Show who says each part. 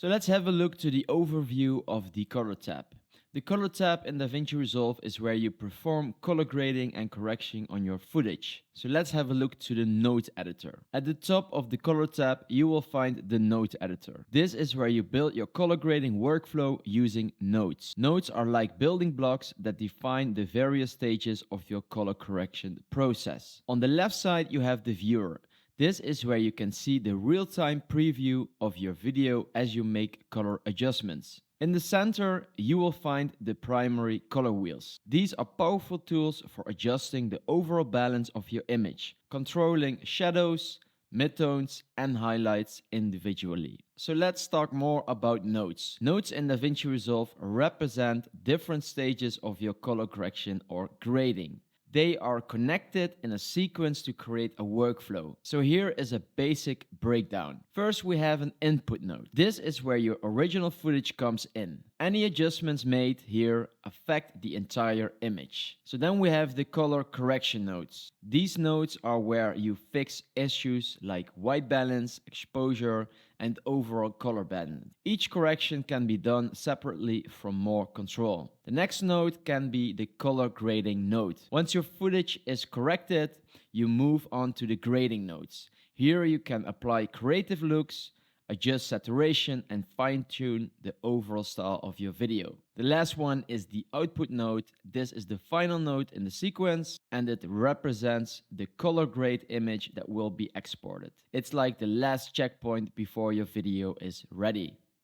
Speaker 1: So let's have a look to the overview of the color tab. The color tab in DaVinci Resolve is where you perform color grading and correction on your footage. So let's have a look to the node editor. At the top of the color tab, you will find the node editor. This is where you build your color grading workflow using nodes. Nodes are like building blocks that define the various stages of your color correction process. On the left side, you have the viewer. This is where you can see the real-time preview of your video as you make color adjustments. In the center, you will find the primary color wheels. These are powerful tools for adjusting the overall balance of your image, controlling shadows, midtones, and highlights individually. So let's talk more about nodes. Nodes in DaVinci Resolve represent different stages of your color correction or grading. They are connected in a sequence to create a workflow. So here is a basic breakdown. First, we have an input node. This is where your original footage comes in. Any adjustments made here affect the entire image. So then we have the color correction nodes. These nodes are where you fix issues like white balance, exposure, and overall color balance. Each correction can be done separately from more control. The next node can be the color grading node. Once your footage is corrected, you move on to the grading nodes. Here you can apply creative looks, adjust saturation, and fine-tune the overall style of your video. The last one is the output node. This is the final node in the sequence, and it represents the color grade image that will be exported. It's like the last checkpoint before your video is ready.